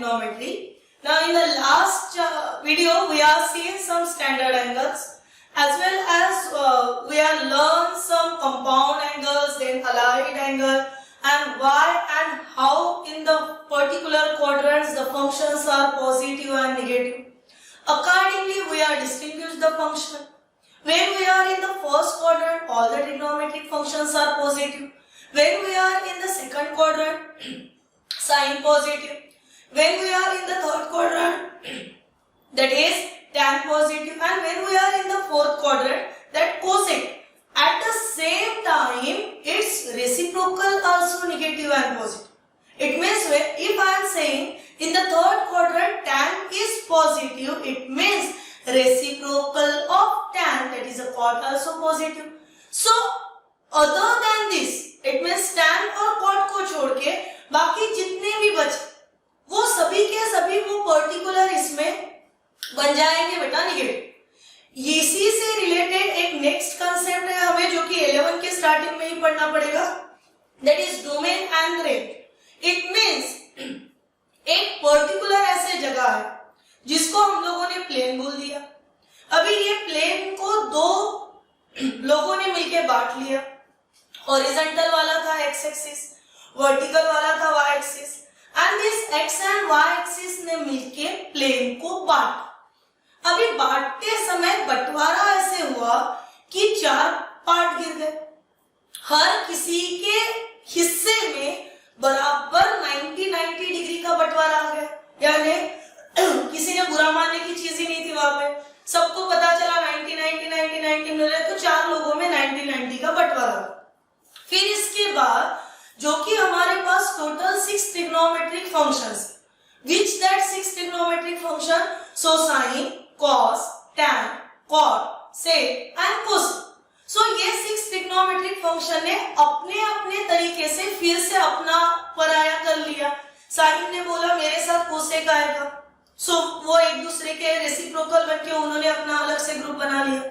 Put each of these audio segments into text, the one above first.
trigonometry. Now in the last video we are seeing some standard angles as well as we are learned some compound angles, then allied angle, and why and how in the particular quadrants the functions are positive and negative. Accordingly we are distinguished the function. When we are in the first quadrant, all the trigonometric functions are positive. When we are in the second quadrant, sine positive. When we are in the third quadrant, that is tan positive. And when we are in the fourth quadrant, that cosine. At the same time, its reciprocal also negative and positive. It means if I am saying in the third quadrant tan is positive, it means reciprocal of tan, that is a cot, also positive. So other than this, it means tan और cot को छोड़ के बाकी जितने भी बचे वो सभी के सभी वो पर्टिकुलर इसमें बन जाएंगे बेटा निगेटिव। इसी से रिलेटेड एक नेक्स्ट कंसेप्ट है हमें जो कि 11 के स्टार्टिंग में ही पढ़ना पड़ेगा, that is domain and range. It means एक पर्टिकुलर ऐसे जगह है जिसको हम लोगों ने प्लेन बोल दिया। अभी ये प्लेन को दो लोगों ने मिलकर बांट लिया, हॉरिजॉन्टल वाला था एक्स एक्सिस, वर्टिकल वाला था Y axis, and this X and Y axis ने मिलके प्लेन को बांटा। अभी बांटते समय बंटवारा ऐसे हुआ कि 4 पार्ट गिर गए, हर किसी के हिस्से में बराबर 90-90 डिग्री का बंटवारा आ गया। यानी किसी ने बुरा मानने की चीज ही नहीं थी वहां पे, सबको पता चला 90-90 मिल रहे, तो 4 लोगों में 90-90 का बंटवारा। फिर इसके बाद जो कि हमारे पास total 6 trigonometric functions, which that 6 trigonometric function, so sine, cos, tan, cot, sec and cosine. So ये 6 trigonometric function ने अपने अपने तरीके से फिर से अपना पराया कर लिया। साइन ने बोला मेरे साथ कोसेक आएगा, सो वो एक दूसरे के रेसिप्रोकल बनके उन्होंने अपना अलग से ग्रुप बना लिया।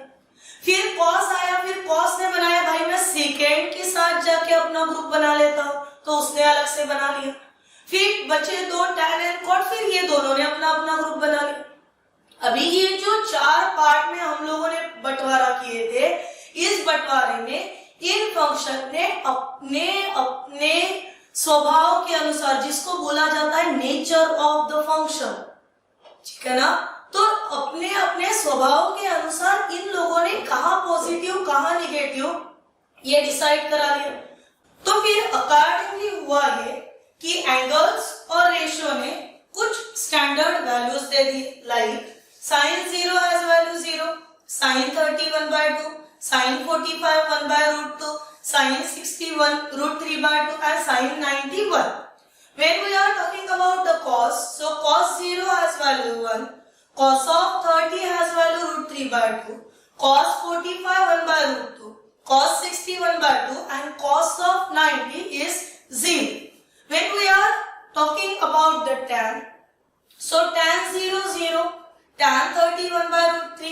फिर कॉस आया, फिर कॉस ने बनाया भाई मैं सेकेंड के साथ जाके अपना ग्रुप बना लेता हूं, तो उसने अलग से बना लिया। फिर बचे 2 tan एंड cot, फिर ये दोनों ने अपना अपना ग्रुप बना लिया। अभी ये जो 4 पार्ट में हम लोगों ने बंटवारा किए थे, इस बंटवारे में इन फंक्शन ने अपने अपने स्वभाव के अनुसार, जिसको बोला जाता है नेचर ऑफ द फंक्शन, ठीक है ना, तो अपने अपने स्वभाव के अनुसार इन लोगों ने कहां पॉजिटिव कहां निगेटिव ये डिसाइड करा लिया। तो फिर अकॉर्डिंगली हुआ ये कि एंगल्स और रेशियो ने कुछ standard values they the, like sin 0 has value 0, sin 30 1/2, sin 45 1/√2, sin 61 √3/2 and sin 90 1. When we are talking about the cos, so cos 0 has value 1, cos of 30 has value √3/2, cos 45 1/√2, cos 60 1/2 and cos of 90 is 0. When we are talking about the tan, so tan 0 0, tan 30 1/√3,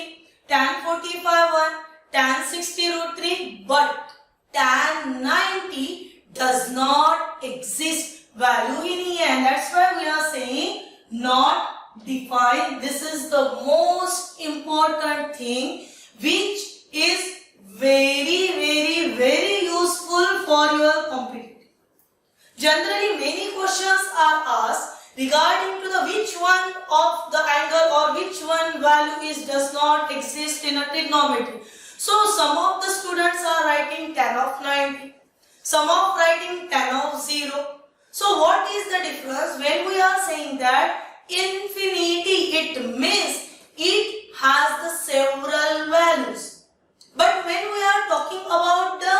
tan 45 1, tan 60 √3, but tan 90 does not exist value in here, and that's why we are saying not defined. This is the most important thing which is very useful for your competition. Generally many questions are asked regarding to the which one of the angle or which one value is does not exist in a trigonometry. So some of the students are writing tan of 90, some of writing tan of 0. So what is the difference? When we are saying that infinity, it means it has the several values. But when we are talking about the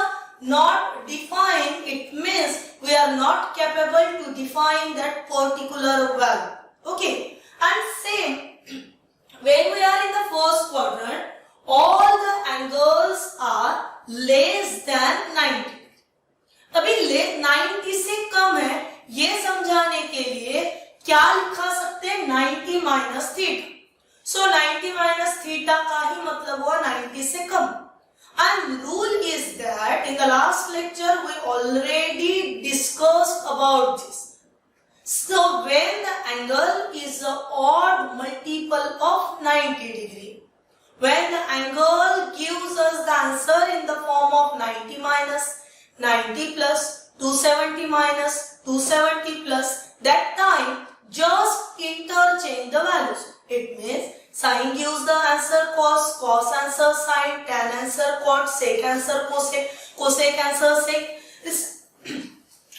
not defined, it means we are not capable to define that particular value. Okay, and same when we are in the first quadrant, all the angles are less than 90. अभी 90 से कम है, ये समझाने के लिए क्या लिखा सकते हैं, 90 माइनस थीटा। सो 90 माइनस थीटा का ही मतलब हुआ 90 से कम। And rule is that in the last lecture we already discussed about this. So when the angle the odd multiple of 90 degree. When the angle gives us the answer in the form of 90 minus 90 plus 270 minus 270 plus, that time just interchange the values. It means sine gives the answer cos, cos answer sine, tan answer cot, sec answer cosec, cosec answer sec.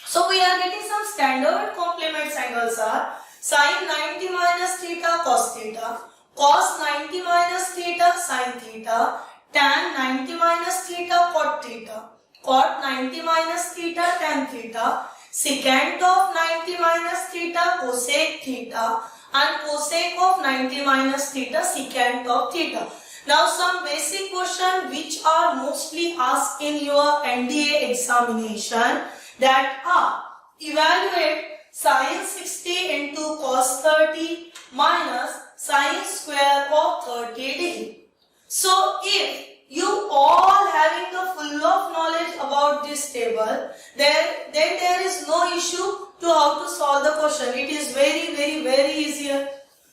So we are getting some standard complements. Angles are sine 90 minus theta cos theta, cos 90 minus theta sin theta, tan 90 minus theta cot theta, cot 90 minus theta tan theta, secant of 90 minus theta cosec theta, and cosec of 90 minus theta secant of theta. Now some basic question which are mostly asked in your NDA examination, that are evaluate sin 60 into cos 30 minus sin square of 30 degree. So if you all having the full of knowledge about this table, then there is no issue to how to solve the question. It is very easier.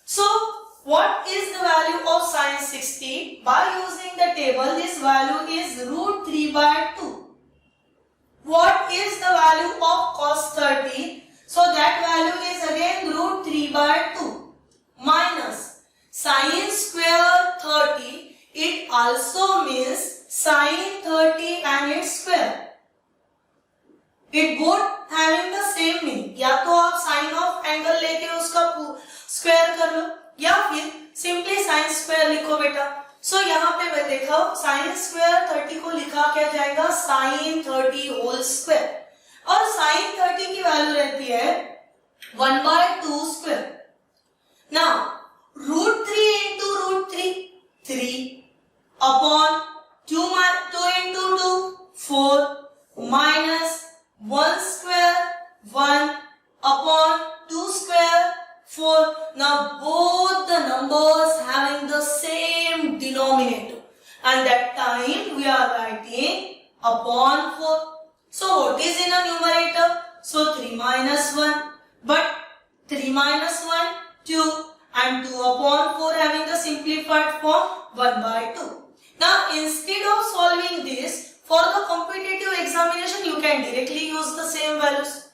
So what is the value of sin 60? By using the table, this value is root 3 by 2. What is the value of cos 30? So that value is again root 3 by 2 minus sin square 30. It also means sin 30 and its square. It both having the same meaning. या तो आप sin of angle लेके उसका square कर लो, या फिर simply sin square लिखो बेटा. So यहाँ पे मैं देखा sin square 30 को लिखा क्या जाएगा, sin 30 whole square, और sin 30 की वैल्यू रहती है 1 by 2 square. Now root 3 into root 3, 3 upon 2 into 2, 4 minus 1 square, 1 upon 2 square, 4. Now both the numbers having the same denominator, and that time we are writing upon 4. So what is in a numerator? So 3 minus 1, but 3 minus 1, 2, and 2 upon 4 having the simplified form 1 by 2. Now instead of solving this for the competitive examination, you can directly use the same values.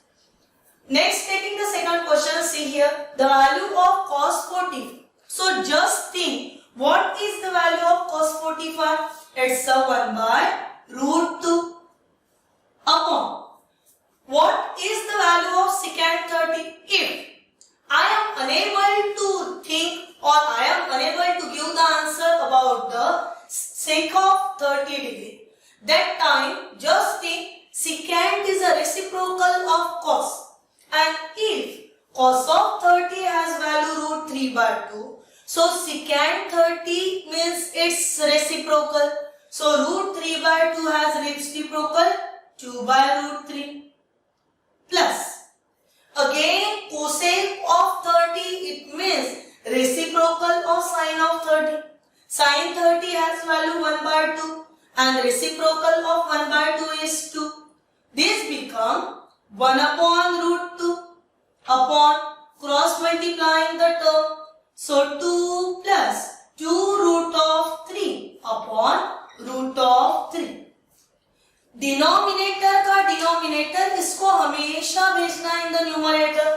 Next, taking the second question, see here the value of cos 40. So just think, what is the value of cos 45? It's a 1 by root 2 upon. What is the value of secant 30? If I am unable to think, or I am unable to give the answer about the sec of 30 degree, that time just think secant is a reciprocal of cos. And if cos of 30 has value root 3 by 2, so secant 30 means its reciprocal. So root 3 by 2 has reciprocal 2 by root 3 plus. Again cosec of 30, it means reciprocal of sine of 30. Sine 30 has value 1 by 2 and reciprocal of 1 by 2 is 2. This become 1 upon root 2 upon cross multiplying the term. So 2 plus 2 root of 3 upon root of 3. Denominator का denominator इसको हमेशा भेजना in the numerator.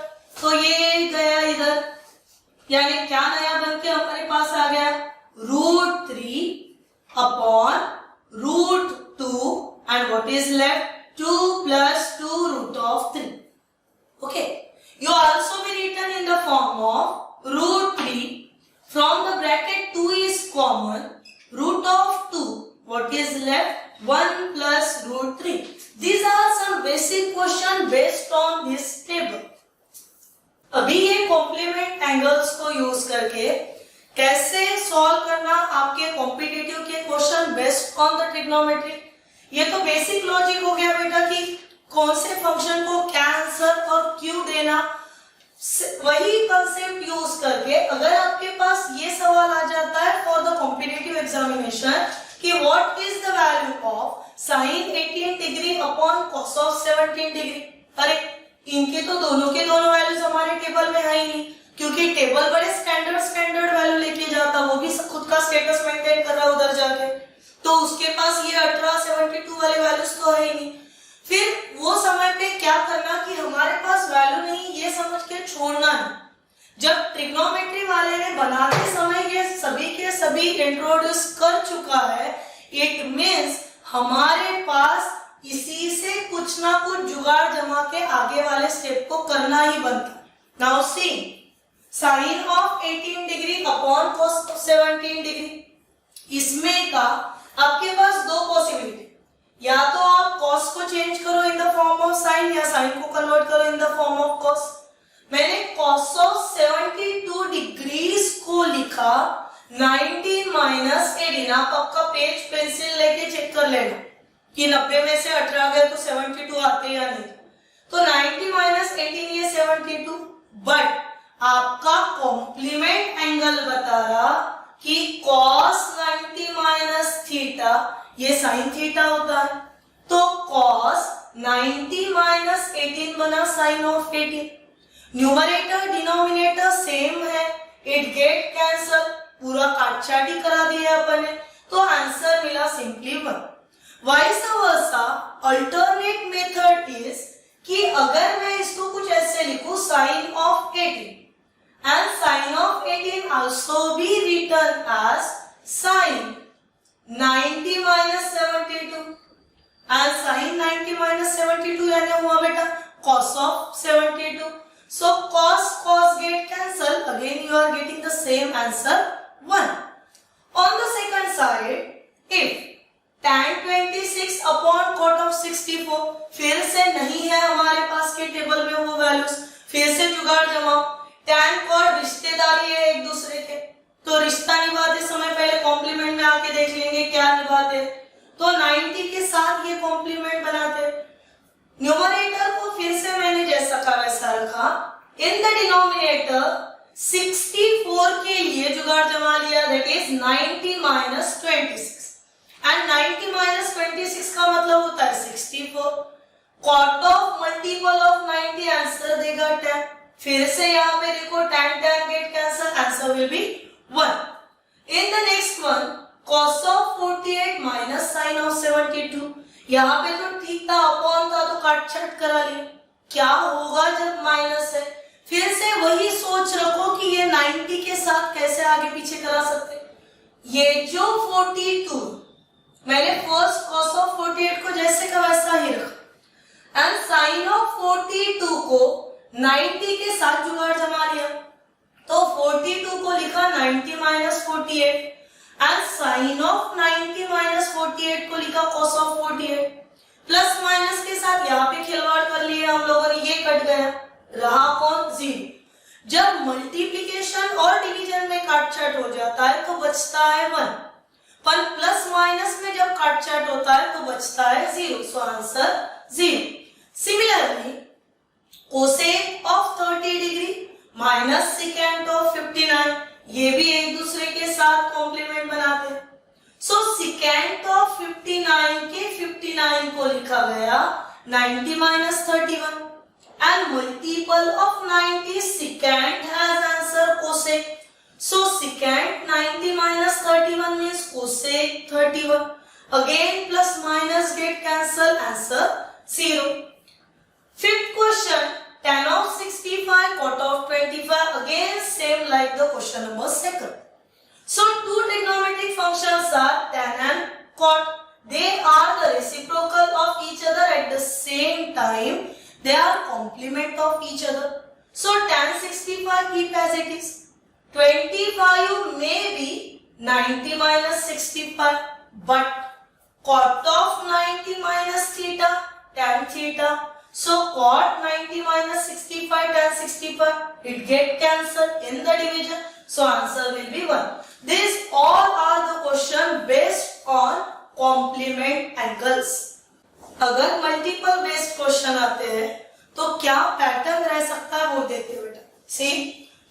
तो ये गया इधर, यानी क्या नया बन के हमारे पास आ गया, root 3 upon root 2 and what is left 2 plus 2 root of 3. Okay, you also be written in the form of root 3. From the bracket 2 is common, root of 2, what is left, 1 plus root 3. These are some basic question based on this table. अभी ये complement angles को use करके कैसे solve करना आपके competitive के question based on the trigonometry. ये तो बेसिक लॉजिक हो गया बेटा कि कौन से फंक्शन को क्या आंसर और क्यों देना. वही कंसेप्ट यूज करके अगर आपके पास ये सवाल आ जाता है फॉर द कॉम्पिटिटिव एग्जामिनेशन कि what is the value of sine 18 degree upon cos of 17 degree. अरे इनके तो दोनों के दोनों वैल्यूज हमारे टेबल में है ही नहीं, क्योंकि टेबल बड़े स्टेटस मेंटेन कर रहा है उधर जाके, तो उसके पास ये 18, 72 वाले वैल्यूज तो है ही नहीं। फिर वो समय पे क्या करना कि हमारे पास वैल्यू नहीं ये समझ के छोड़ना है। जब ट्रिग्नोमेट्री वाले ने बनाते समय ये सभी के सभी इंट्रोड्यूस कर चुका है, इट मीन्स हमारे पास इसी से कुछ ना कुछ जुगाड़ जमा के आगे वाले स्टेप को करना ही बनता। Now see sine of 18 degree upon cos of 17 degree, इसमें का आपके पास दो पॉसिबिलिटी, या तो आप कॉस को चेंज करो in the form of sine या साइन को कन्वर्ट करो in the form of cos. मैंने कॉस ऑफ 72 डिग्रीज को लिखा 19 माइनस 18। आप आपका पेज पेंसिल लेके चेक कर लेना कि 90 में से 18 गए तो 72 आते या नहीं। तो 90 माइनस 18 ये 72, बट आपका कॉम्प्लीमेंट एंगल बता रहा कि cos 90 माइनस थीटा ये साइन थीटा होता है, तो cos 90 माइनस 18 बना sine of 18। Numerator denominator same है, इट गेट कैंसल, पूरा काटछाटी करा दिया अपन ने, तो आंसर मिला simply 1। Vice versa alternate method is कि अगर मैं इसको कुछ ऐसे लिखूं sine of 18 and sin of 18 also be written as sin 90 minus 72 and sin 90 minus 72 यानी हुआ बेटा cos of 72. So cos get cancelled, again you are getting the same answer 1. On the second side, if tan 26 upon cot of 64, फिर से नहीं है हमारे पास के table में वो वैल्यूज, फिर से जुगाड़ जमाओ। tan cot रिश्तेदारी है एक दूसरे के, तो रिश्ता निभाते समय पहले कॉम्प्लीमेंट में आके देख लेंगे क्या निभाते, तो 90 के साथ ये कॉम्प्लीमेंट बनाते। न्यूमरेटर को फिर से मैंने जैसा का वैसा रखा, इन द डिनोमिनेटर 64 के लिए जुगाड़ जमा लिया, that is 90 minus 26 and 90 minus 26 का मतलब होता है 64। Cot of multiple of 90 answer देगा 10। फिर से यहाँ पे देखो tan get cancel, answer will be 1। In the next one cos of 48 minus sine of 72, यहाँ पे तो ठीक था अपॉन था तो काट छट करा लिया, क्या होगा जब माइनस है। फिर से वही सोच रखो कि ये 90 के साथ कैसे आगे पीछे करा सकते। ये जो 42 मैंने फर्स्ट cos ऑफ 48 को जैसे का वैसा ही रखा एंड साइन ऑफ 42 को 90 के साथ जुगाड़ जमा लिया, तो 42 को लिखा 90 minus 48 and sine of 90 minus 48 को लिखा cos ऑफ 48। प्लस माइनस के साथ यहाँ पे खिलवाड़ कर लिया हम लोगों ने, ये कट गया, रहा कौन 0। जब मल्टीप्लिकेशन और डिवीजन में काटछाट हो जाता है तो बचता है 1, पर प्लस माइनस में जब काटछाट होता है तो बचता है 0, so answer 0। Similarly cosec of 30 degree minus second of 59, ये भी एक दूसरे के साथ कॉम्प्लीमेंट बनाते हैं। सो सेकेंड ऑफ 59 के 59 को लिखा गया 90 minus 31 and multiple of 90 second has answer cosec, so second 90 minus 31 means cosec 31, again plus minus gate cancel, answer 0। Fifth question, tan of 65 cot of 25, again same like the question number 2. So two trigonometric functions are tan and cot. They are the reciprocal of each other at the same time. They are complement of each other. So tan 65 keep as it is. 25 may be 90 minus 65, but cot of 90 minus theta tan theta. So cot 90 minus 65 tan 65, it get cancelled in the division, so answer will be 1. These all are the question based on complement angles. अगर multiple based question आते हैं तो क्या pattern रह सकता है वो देखते हैं बेटा। See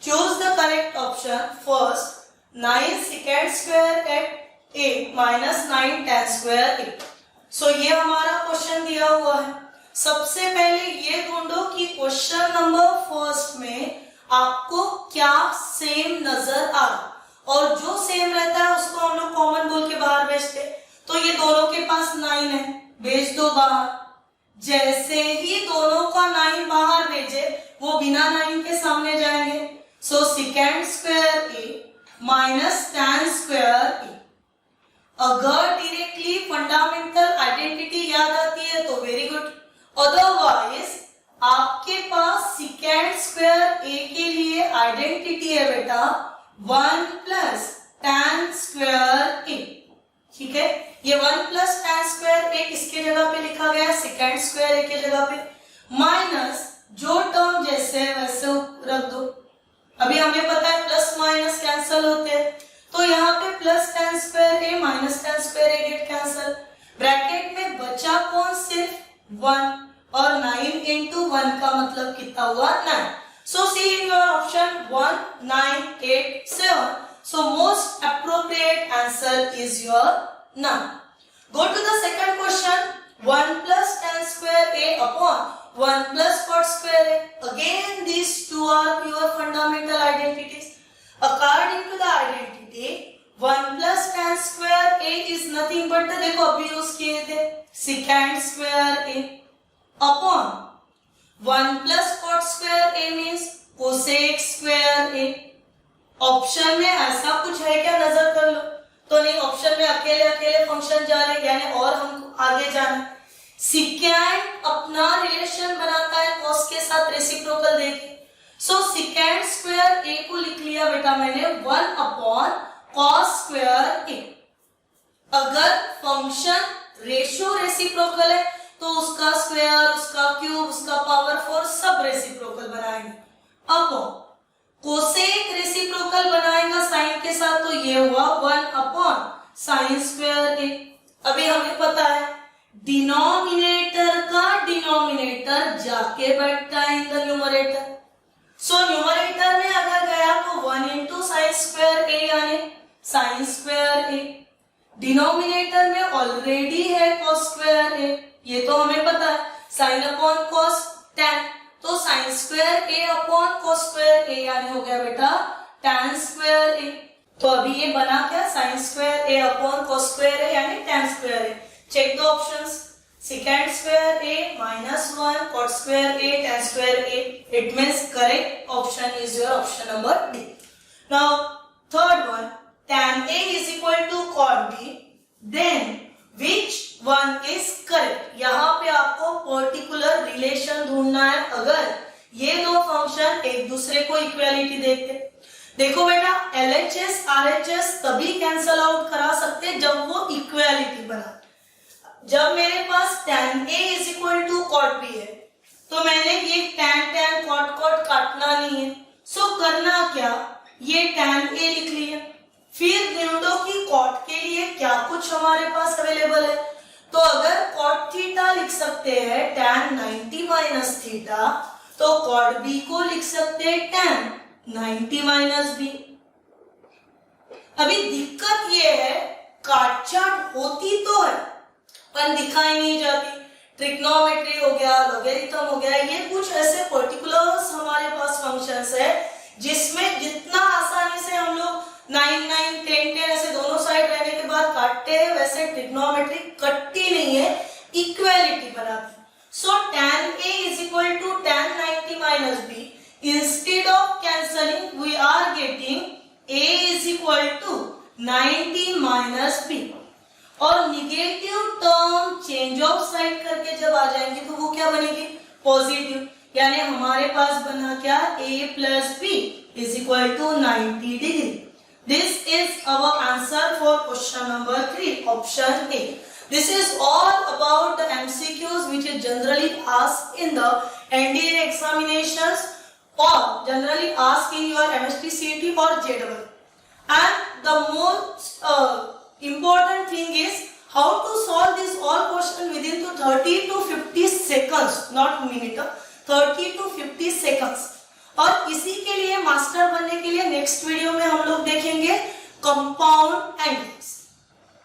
choose the correct option. First 9 secant square at 8 minus 9 tan square 8। सो ये हमारा क्वेश्चन दिया हुआ है। सबसे पहले ये ढूंढो कि क्वेश्चन नंबर फर्स्ट में आपको क्या सेम नजर आ रहा। और जो सेम रहता है उसको हम लोग कॉमन बोल के बाहर भेजते। तो ये दोनों के पास 9 है, भेज दो बाहर। जैसे ही दोनों का 9 बाहर भेजे वो बिना 9 के सामने जाएंगे। So second square A minus tan square ए। अगर डायरेक्टली फंडामेंटल आइडेंटिटी याद आती है तो वेरी गुड, अदरवाइज आपके पास सेकेंड स्क्वायर ए के लिए आइडेंटिटी है बेटा 1 प्लस tan स्क्वायर ए। ठीक है, ये 1 प्लस tan स्क्वायर ए किसके जगह पे लिखा गया है, सेकेंड स्क्वायर ए के जगह पे, माइनस जो टर्म जैसे है वैसे रख दो। अभी हमें पता है प्लस माइनस कैंसल होते हैं, तो यहाँ पे plus tan square A minus tan square A get cancel. Bracket में बचा कौन, सिर्फ 1, और 9 into 1 का मतलब कितना हुआ, 9। So see in your option 1, 9, 8, 7. So most appropriate answer is your none. Go to the second question. 1 plus tan square a upon 1 plus cot square a. Again these two are pure fundamental identities. According to the identity 1 plus tan square a is nothing but the, देखो अभी use किए थे, secant square a upon 1 plus cot square a means cosec square a। Option में ऐसा कुछ है क्या, नजर कर लो तो नहीं, ऑप्शन में अकेले अकेले फंक्शन जा रहे, यानी और हम आगे जाना। सिकेंड अपना रिलेशन बनाता है कॉस के साथ, रेसिप्रोकल देखिए। सो सिकेंड स्क्वायर ए को लिख लिया बेटा मैंने 1 अपॉन कॉस स्क्वायर ए। अगर फंक्शन रेशियो रेसिप्रोकल है तो उसका स्क्वायर, उसका क्यूब, उसका पावर 4 सब रेसिप्रोकल बनाएंगे। अपॉन कोसेक रेसिप्रोकल बनाएगा साइन के साथ, तो ये हुआ 1 अपॉन साइन स्क्वायर ए। अभी हमें पता है डिनोमिनेटर का डिनोमिनेटर जाके बैठता है in the numerator. So numerator में अगर गया तो 1 इंटू साइन स्क्वायर ए यानी साइन स्क्वायर ए। डिनोमिनेटर में ऑलरेडी है कॉस स्क्वायर ए, ये तो हमें पता है, साइन अपॉन कॉस tan, तो sign square A upon cos square A यानी हो गया बेटा tan स्क्वायर ए। तो अभी ये बना क्या, sine square A upon cos square A यानी tan square A. Check the options, second square A minus 1 cot square A tan square A. It means correct option is your option number D. Now third one, tan a is equal to cot b, then which one is correct। यहाँ पे आपको particular relation ढूंढना है अगर ये दो function एक दूसरे को इक्वालिटी देखते। देखो बेटा LHS RHS तभी कैंसल आउट करा सकते जब वो इक्वालिटी बना। जब मेरे पास tan a is equal to cot b है तो मैंने ये tan cot काटना नहीं है। सो करना क्या, ये tan a लिख लिया, फिर ढूंढो कि cot के लिए क्या कुछ हमारे पास अवेलेबल है। तो अगर cot थीटा लिख सकते हैं tan 90 माइनस थीटा, तो cot b को लिख सकते हैं tan 90 माइनस b। अभी दिक्कत ये है काटछाट होती तो है पर दिखाई नहीं जाती। ट्रिग्नोमेट्री हो गया, लॉगरिथम हो गया, ये कुछ ऐसे पर्टिकुलर्स हमारे पास फंक्शंस है जिसमें जितना आसानी से हम लोग 9 9 10 10 ऐसे दोनों साइड रहने के बाद काटते हैं, वैसे ट्रिग्नोमेट्री कटती नहीं है, इक्वालिटी बनाती है। सो tan a is equal to tan 90 minus b. Instead of cancelling, we are getting a is equal to 90 minus b. और negative term change of side करके जब आ जाएंगे तो वो क्या बनेगी, पॉजिटिव। यानी हमारे पास बना क्या, a plus b is equal to 90 degree. This is our answer for question number 3, option A. This is all about the MCQs which is generally asked in the NDA examinations or generally asked in your MST CET or JEE. And the most important thing is how to solve this all question within 30 to 50 seconds, not minute, 30 to 50 seconds. और इसी के लिए master बनने के लिए next video में हम लोग देखेंगे कंपाउंड एंगल।